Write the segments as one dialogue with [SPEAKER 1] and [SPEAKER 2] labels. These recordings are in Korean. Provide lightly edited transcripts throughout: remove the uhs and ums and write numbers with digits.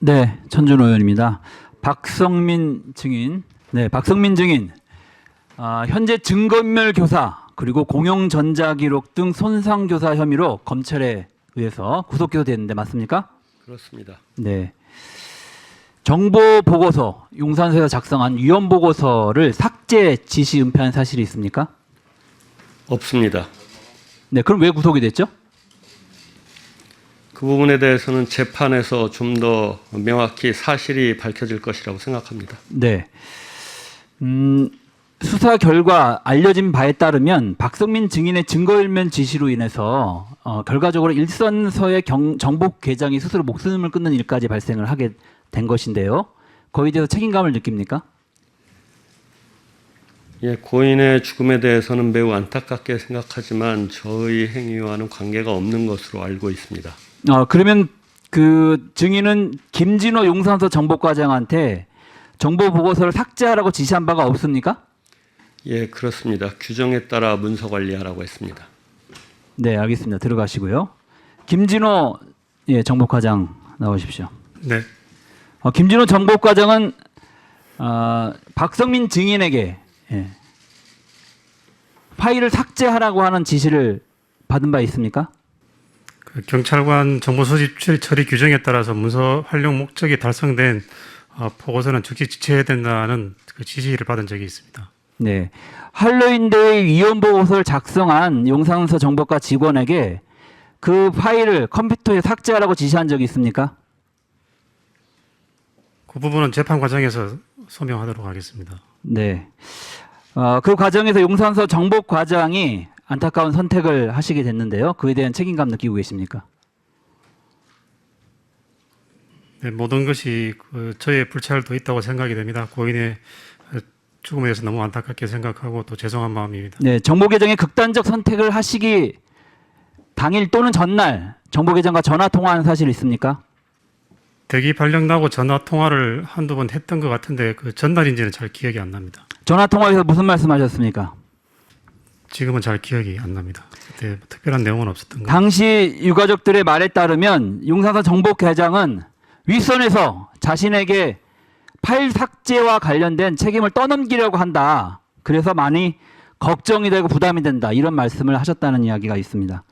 [SPEAKER 1] 네, 천준호 의원입니다. 박성민 증인, 박성민 증인, 현재 증거인멸 교사 그리고 공용 전자기록 등 손상 교사 혐의로 검찰에 의해서 구속 기소됐는데 맞습니까?
[SPEAKER 2] 그렇습니다.
[SPEAKER 1] 네. 정보 보고서, 용산서에서 작성한 위헌 보고서를 삭제 지시 은폐한 사실이 있습니까?
[SPEAKER 2] 없습니다.
[SPEAKER 1] 네, 그럼 왜 구속이 됐죠?
[SPEAKER 2] 그 부분에 대해서는 재판에서 좀 더 명확히 사실이 밝혀질 것이라고 생각합니다.
[SPEAKER 1] 네. 수사 결과 알려진 바에 따르면 박성민 증인의 증거일면 지시로 인해서 결과적으로 일선서의 정보 계장이 스스로 목숨을 끊는 일까지 발생을 하게 된 것인데요. 거기에 대해서 책임감을 느낍니까?
[SPEAKER 2] 예, 고인의 죽음에 대해서는 매우 안타깝게 생각하지만 저의 행위와는 관계가 없는 것으로 알고 있습니다.
[SPEAKER 1] 그러면 그 증인은 김진호 용산서 정보과장한테 정보 보고서를 삭제하라고 지시한 바가 없습니까?
[SPEAKER 2] 예, 그렇습니다. 규정에 따라 문서 관리하라고 했습니다.
[SPEAKER 1] 네, 알겠습니다. 들어가시고요. 김진호 정보과장 나오십시오.
[SPEAKER 3] 네.
[SPEAKER 1] 김진호 정보과장은 박성민 증인에게 파일을 삭제하라고 하는 지시를 받은 바 있습니까?
[SPEAKER 3] 그 경찰관 정보 수집 처리 규정에 따라서 문서 활용 목적이 달성된 보고서는 즉시 지체해야 된다는 그 지시를 받은 적이 있습니다.
[SPEAKER 1] 네. 할로윈데이 위헌 보고서를 작성한 용산서 정보과 직원에게 그 파일을 컴퓨터에 삭제하라고 지시한 적이 있습니까?
[SPEAKER 3] 그 부분은 재판 과정에서 소명하도록 하겠습니다.
[SPEAKER 1] 네. 그 과정에서 용산서 정보과장이 안타까운 선택을 하시게 됐는데요. 그에 대한 책임감 느끼고 계십니까?
[SPEAKER 3] 네, 모든 것이 저의 불찰도 있다고 생각이 됩니다. 고인의 죽음에 대해서 너무 안타깝게 생각하고 또 죄송한 마음입니다.
[SPEAKER 1] 네, 정보계정의 극단적 선택을 하시기 당일 또는 전날 정보계정과 전화 통화한 사실 있습니까?
[SPEAKER 3] 대기 발령 나고 전화 통화를 한두 번 했던 것 같은데 그 전날인지는 잘 기억이 안 납니다.
[SPEAKER 1] 전화 통화에서 무슨 말씀하셨습니까?
[SPEAKER 3] 지금은 잘 기억이 안 납니다. 그때 특별한 내용은 없었던 것 같습니다.
[SPEAKER 1] 당시 유가족들의 말에 따르면 용산서 정보계장은 윗선에서 자신에게 파일 삭제와 관련된 책임을 떠넘기려고 한다. 그래서 많이 걱정이 되고 부담이 된다. 이런 말씀을 하셨다는 이야기가 있습니다.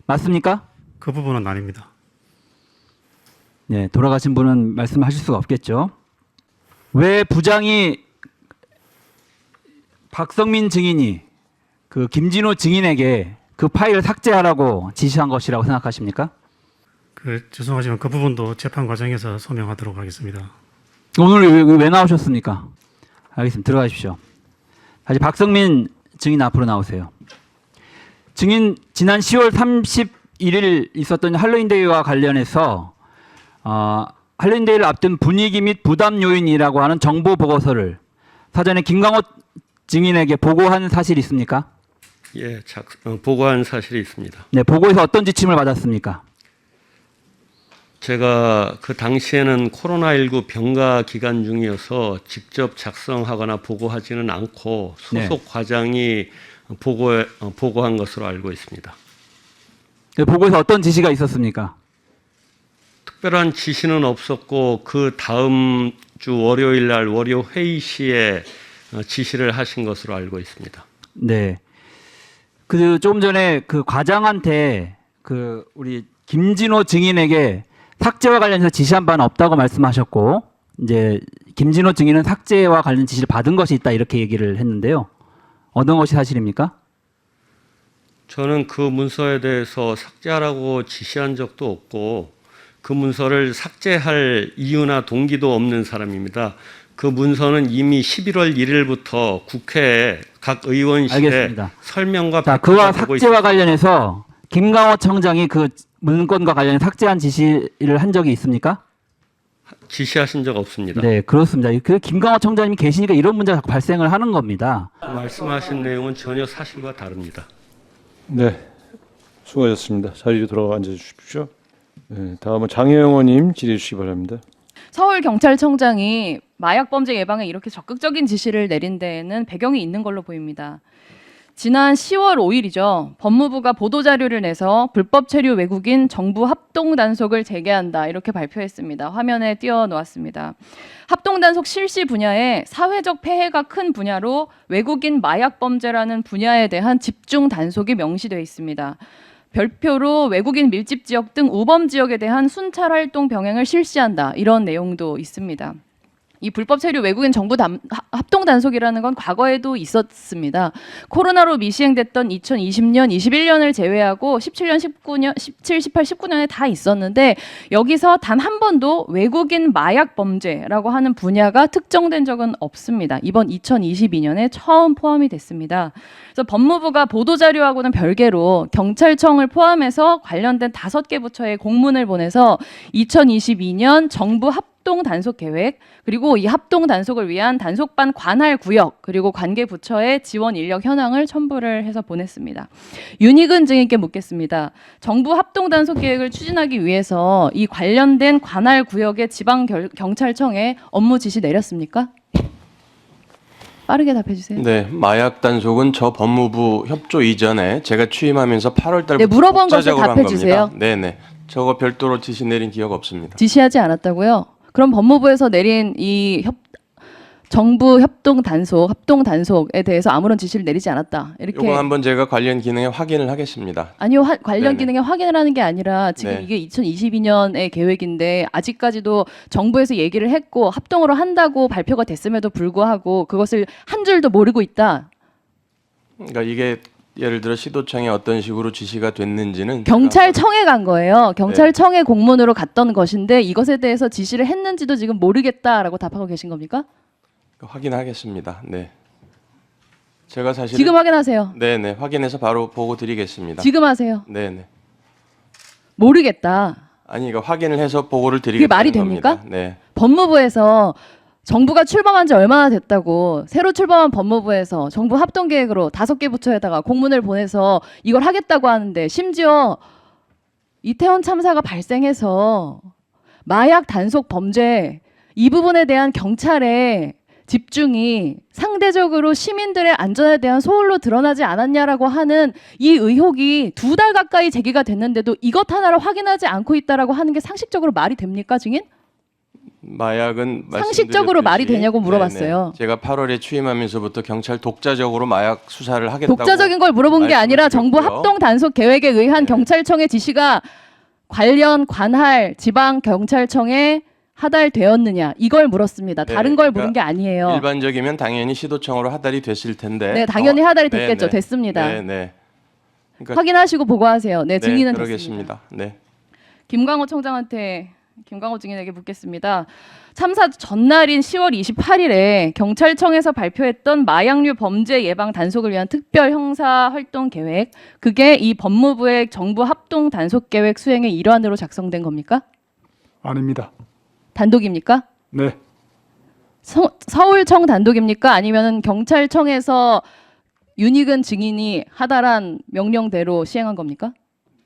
[SPEAKER 1] 맞습니까?
[SPEAKER 3] 그 부분은 아닙니다.
[SPEAKER 1] 네, 돌아가신 분은 말씀하실 수가 없겠죠. 왜 부장이 박성민 증인이 그 김진호 증인에게 그 파일을 삭제하라고 지시한 것이라고 생각하십니까?
[SPEAKER 3] 죄송하지만 그 부분도 재판 과정에서 소명하도록 하겠습니다.
[SPEAKER 1] 오늘 왜 나오셨습니까? 알겠습니다. 들어가십시오. 다시 박성민 증인 앞으로 나오세요. 증인 지난 10월 31일 있었던 할로윈데이와 관련해서 할로윈데이를 앞둔 분위기 및 부담 요인이라고 하는 정보 보고서를 사전에 김광호 증인에게 보고한 사실이 있습니까?
[SPEAKER 2] 예, 보고한 사실이 있습니다.
[SPEAKER 1] 네, 보고에서 어떤 지침을 받았습니까?
[SPEAKER 2] 제가 그 당시에는 코로나19 병가 기간 중이어서 직접 작성하거나 보고하지는 않고 소속 과장이 보고한 것으로 알고 있습니다.
[SPEAKER 1] 네, 보고에서 어떤 지시가 있었습니까?
[SPEAKER 2] 특별한 지시는 없었고 그 다음 주 월요일 날 월요 회의 시에 지시를 하신 것으로 알고 있습니다.
[SPEAKER 1] 네. 그 조금 전에 그 과장한테 그 우리 김진호 증인에게 삭제와 관련해서 지시한 바는 없다고 말씀하셨고 이제 김진호 증인은 삭제와 관련 지시를 받은 것이 있다 이렇게 얘기를 했는데요. 어떤 것이 사실입니까?
[SPEAKER 2] 저는 그 문서에 대해서 삭제하라고 지시한 적도 없고 그 문서를 삭제할 이유나 동기도 없는 사람입니다. 그 문서는 이미 11월 1일부터 국회에 각 의원실에
[SPEAKER 1] 알겠습니다.
[SPEAKER 2] 설명과
[SPEAKER 1] 자, 그와 삭제와 관련해서 김광호 청장이 그 문건과 관련해 삭제한 지시를 한 적이 있습니까?
[SPEAKER 2] 지시하신 적 없습니다.
[SPEAKER 1] 네, 그렇습니다. 그 김광호 청장님이 계시니까 이런 문제가 자꾸 발생을 하는 겁니다.
[SPEAKER 2] 말씀하신 내용은 전혀 사실과 다릅니다.
[SPEAKER 4] 네, 수고하셨습니다. 자리로 돌아가 앉아 주십시오. 네, 다음은 장혜영 의원님 질의해 주시기 바랍니다.
[SPEAKER 5] 서울경찰청장이 마약 범죄 예방에 이렇게 적극적인 지시를 내린 데에는 배경이 있는 걸로 보입니다. 지난 10월 5일이죠. 법무부가 보도자료를 내서 불법 체류 외국인 정부 합동 단속을 재개한다 이렇게 발표했습니다. 화면에 띄워놓았습니다. 합동 단속 실시 분야에 사회적 폐해가 큰 분야로 외국인 마약 범죄라는 분야에 대한 집중 단속이 명시되어 있습니다. 별표로 외국인 밀집 지역 등 우범 지역에 대한 순찰 활동 병행을 실시한다 이런 내용도 있습니다. 이 불법 체류 외국인 정부 합동 단속이라는 건 과거에도 있었습니다. 코로나로 미시행됐던 2020년, 21년을 제외하고 17년, 19년, 17, 18, 19년에 다 있었는데 여기서 단 한 번도 외국인 마약 범죄라고 하는 분야가 특정된 적은 없습니다. 이번 2022년에 처음 포함이 됐습니다. 그래서 법무부가 보도자료하고는 별개로 경찰청을 포함해서 관련된 5개 부처에 공문을 보내서 2022년 정부 합동 단속 계획 그리고 이 합동 단속을 위한 단속반 관할 구역 그리고 관계 부처의 지원 인력 현황을 첨부를 해서 보냈습니다. 윤희근 증인께 묻겠습니다. 정부 합동 단속 계획을 추진하기 위해서 이 관련된 관할 구역의 지방 경찰청에 업무 지시 내렸습니까? 빠르게 답해 주세요.
[SPEAKER 6] 네, 마약 단속은 저 법무부 협조 이전에 제가 취임하면서 8월 달부터
[SPEAKER 5] 네, 물어본 것을
[SPEAKER 6] 독자적으로 한
[SPEAKER 5] 답해 주세요.
[SPEAKER 6] 겁니다. 네, 네. 저거 별도로 지시 내린 기억 없습니다.
[SPEAKER 5] 지시하지 않았다고요? 그럼 법무부에서 내린 이 정부 합동 단속에 대해서 아무런 지시를 내리지 않았다. 이렇게
[SPEAKER 6] 이건 한번 제가 관련 기능에 확인을 하겠습니다.
[SPEAKER 5] 아니요 관련
[SPEAKER 6] 네네.
[SPEAKER 5] 기능에 확인을 하는 게 아니라 지금
[SPEAKER 6] 네.
[SPEAKER 5] 이게 2022년의 계획인데 아직까지도 정부에서 얘기를 했고 합동으로 한다고 발표가 됐음에도 불구하고 그것을 한 줄도 모르고 있다.
[SPEAKER 6] 그러니까 이게 예를 들어 시도청에 어떤 식으로 지시가 됐는지는
[SPEAKER 5] 경찰청에 간 거예요. 경찰청에 공문으로 갔던 것인데 이것에 대해서 지시를 했는지도 지금 모르겠다라고 답하고 계신 겁니까?
[SPEAKER 6] 확인하겠습니다. 네. 제가 사실
[SPEAKER 5] 지금 확인하세요.
[SPEAKER 6] 네, 네. 확인해서 바로 보고 드리겠습니다.
[SPEAKER 5] 지금 하세요.
[SPEAKER 6] 네, 네.
[SPEAKER 5] 모르겠다.
[SPEAKER 6] 아니 이거 확인을 해서 보고를
[SPEAKER 5] 그게
[SPEAKER 6] 드리겠다는
[SPEAKER 5] 말이
[SPEAKER 6] 겁니다.
[SPEAKER 5] 됩니까?
[SPEAKER 6] 네.
[SPEAKER 5] 법무부에서 정부가 출범한 지 얼마나 됐다고 새로 출범한 법무부에서 정부 합동 계획으로 5개 부처에다가 공문을 보내서 이걸 하겠다고 하는데 심지어 이태원 참사가 발생해서 마약 단속 범죄 이 부분에 대한 경찰의 집중이 상대적으로 시민들의 안전에 대한 소홀로 드러나지 않았냐라고 하는 이 의혹이 2달 가까이 제기가 됐는데도 이것 하나를 확인하지 않고 있다라고 하는 게 상식적으로 말이 됩니까, 증인?
[SPEAKER 6] 마약은
[SPEAKER 5] 상식적으로
[SPEAKER 6] 말씀드렸듯이
[SPEAKER 5] 말이 되냐고 물어봤어요.
[SPEAKER 6] 네네. 제가 8월에 취임하면서 경찰 독자적으로 마약 수사를 하겠다고
[SPEAKER 5] 독자적인 걸 물어본 게 아니라 정부
[SPEAKER 6] 말씀을
[SPEAKER 5] 합동 단속 계획에 의한
[SPEAKER 6] 네.
[SPEAKER 5] 경찰청의 지시가 관련 관할 지방 경찰청에 하달되었느냐 이걸 물었습니다.
[SPEAKER 6] 네,
[SPEAKER 5] 다른 걸
[SPEAKER 6] 그러니까
[SPEAKER 5] 물은 게 아니에요.
[SPEAKER 6] 일반적이면 당연히 시도청으로 하달이 됐을 텐데.
[SPEAKER 5] 네, 당연히 하달이
[SPEAKER 6] 네,
[SPEAKER 5] 됐겠죠.
[SPEAKER 6] 네.
[SPEAKER 5] 됐습니다.
[SPEAKER 6] 네, 네. 그러니까
[SPEAKER 5] 확인하시고 보고하세요. 네, 증인은
[SPEAKER 6] 그러겠습니다.
[SPEAKER 5] 됐습니다.
[SPEAKER 6] 네.
[SPEAKER 5] 김광호 증인에게 묻겠습니다. 참사 전날인 10월 28일에 경찰청에서 발표했던 마약류 범죄 예방 단속을 위한 특별 형사 활동 계획, 그게 이 법무부의 정부 합동 단속 계획 수행의 일환으로 작성된 겁니까?
[SPEAKER 7] 아닙니다.
[SPEAKER 5] 단독입니까?
[SPEAKER 7] 네.
[SPEAKER 5] 서울청 단독입니까? 아니면 경찰청에서 윤희근 증인이 하달한 명령대로 시행한 겁니까?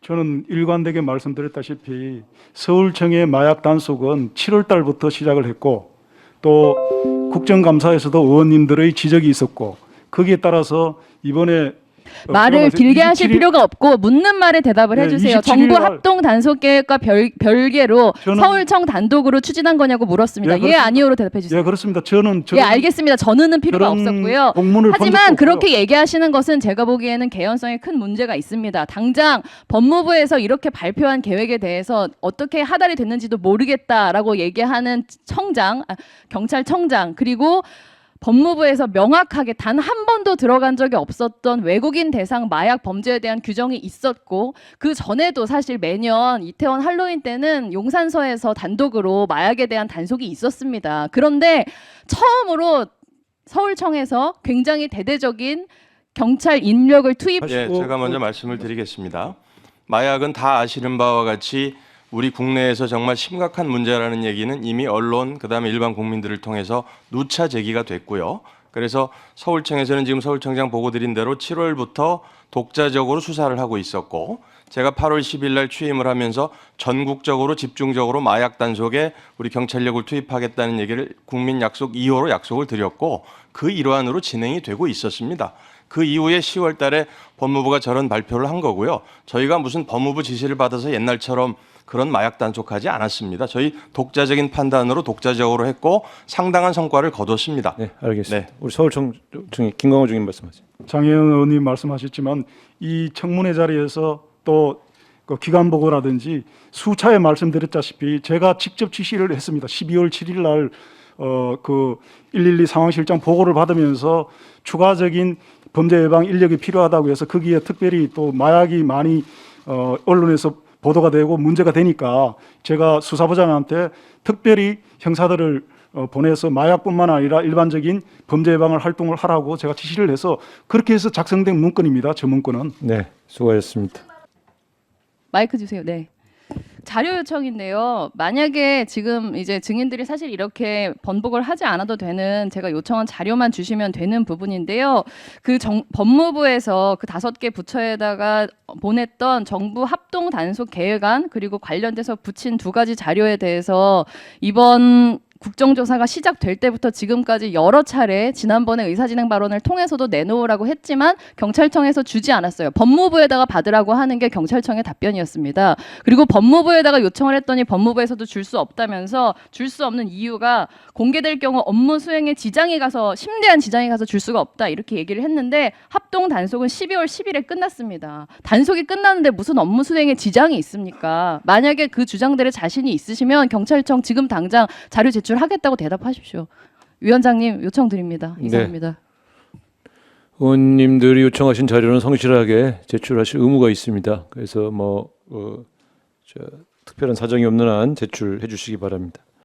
[SPEAKER 7] 저는 일관되게 말씀드렸다시피 서울청의 마약 단속은 7월 달부터 시작을 했고 또 국정감사에서도 의원님들의 지적이 있었고 거기에 따라서 이번에
[SPEAKER 5] 말을 길게 하실 필요가 없고 묻는 말에 대답을
[SPEAKER 7] 네,
[SPEAKER 5] 해주세요.
[SPEAKER 7] 27일
[SPEAKER 5] 정부
[SPEAKER 7] 날
[SPEAKER 5] 합동 단속 계획과 별개로
[SPEAKER 7] 저는-
[SPEAKER 5] 서울청 단독으로 추진한 거냐고 물었습니다.
[SPEAKER 7] 예,
[SPEAKER 5] 예,
[SPEAKER 7] 그렇습니다.
[SPEAKER 5] 아니요로 대답해 주세요.
[SPEAKER 7] 예, 그렇습니다. 저는
[SPEAKER 5] 예, 알겠습니다. 저는은 필요가
[SPEAKER 7] 저런
[SPEAKER 5] 없었고요.
[SPEAKER 7] 공문을 본 적도
[SPEAKER 5] 하지만
[SPEAKER 7] 없고요.
[SPEAKER 5] 그렇게 얘기하시는 것은 제가 보기에는 개연성에 큰 문제가 있습니다. 당장 법무부에서 이렇게 발표한 계획에 대해서 어떻게 하달이 됐는지도 모르겠다라고 얘기하는 경찰청장 그리고 법무부에서 명확하게 단 한 번도 들어간 적이 없었던 외국인 대상 마약 범죄에 대한 규정이 있었고 그 전에도 사실 매년 이태원 할로윈 때는 용산서에서 단독으로 마약에 대한 단속이 있었습니다. 그런데 처음으로 서울청에서 굉장히 대대적인 경찰 인력을 투입
[SPEAKER 6] 예, 제가 먼저 말씀을 드리겠습니다. 마약은 다 아시는 바와 같이 우리 국내에서 정말 심각한 문제라는 얘기는 이미 언론 그다음에 일반 국민들을 통해서 누차 제기가 됐고요. 그래서 서울청에서는 지금 서울청장 보고 드린 대로 7월부터 독자적으로 수사를 하고 있었고 제가 8월 10일 날 취임을 하면서 전국적으로 집중적으로 마약 단속에 우리 경찰력을 투입하겠다는 얘기를 국민 약속 2호로 약속을 드렸고 그 일환으로 진행이 되고 있었습니다. 그 이후에 10월 달에 법무부가 저런 발표를 한 거고요. 저희가 무슨 법무부 지시를 받아서 옛날처럼 그런 마약 단속하지 않았습니다. 저희 독자적인 판단으로 독자적으로 했고 상당한 성과를 거뒀습니다.
[SPEAKER 4] 네, 알겠습니다.
[SPEAKER 6] 네.
[SPEAKER 4] 우리 서울청장 김광호 중임 말씀하세요.
[SPEAKER 7] 장혜영 의원님 말씀하셨지만 이 청문회 자리에서 또 그 기관 보고라든지 수차례 말씀드렸다시피 제가 직접 지시를 했습니다. 12월 7일 날 그 112 상황실장 보고를 받으면서 추가적인 범죄 예방 인력이 필요하다고 해서 거기에 특별히 또 마약이 많이 언론에서 보도가 되고 문제가 되니까 제가 수사부장한테 특별히 형사들을 보내서 마약뿐만 아니라 일반적인 범죄 예방을 활동을 하라고 제가 지시를 해서 그렇게 해서 작성된 문건입니다. 저 문건은.
[SPEAKER 4] 네, 수고하셨습니다.
[SPEAKER 5] 마이크 주세요. 네. 자료 요청인데요. 만약에 지금 이제 증인들이 사실 이렇게 번복을 하지 않아도 되는 제가 요청한 자료만 주시면 되는 부분인데요. 그 법무부에서 그 5개 부처에다가 보냈던 정부 합동 단속 계획안 그리고 관련돼서 붙인 2가지 자료에 대해서 이번 국정조사가 시작될 때부터 지금까지 여러 차례 지난번에 의사진행 발언을 통해서도 내놓으라고 했지만 경찰청에서 주지 않았어요. 법무부에다가 받으라고 하는 게 경찰청의 답변이었습니다. 그리고 법무부에다가 요청을 했더니 법무부에서도 줄 수 없다면서 줄 수 없는 이유가 공개될 경우 업무 수행에 지장이 가서 심대한 지장이 가서 줄 수가 없다 이렇게 얘기를 했는데 합동 단속은 12월 10일에 끝났습니다. 단속이 끝났는데 무슨 업무 수행에 지장이 있습니까? 만약에 그 주장들에 자신이 있으시면 경찰청 지금 당장 자료 제출하겠다고 대답하십시오. 위원장님 요청드립니다. 이상입니다.
[SPEAKER 4] 의원님들이 요청하신 자료는 성실하게 제출하실 의무가 있습니다. 그래서 특별한 사정이 없는 한 제출해 주시기 바랍니다.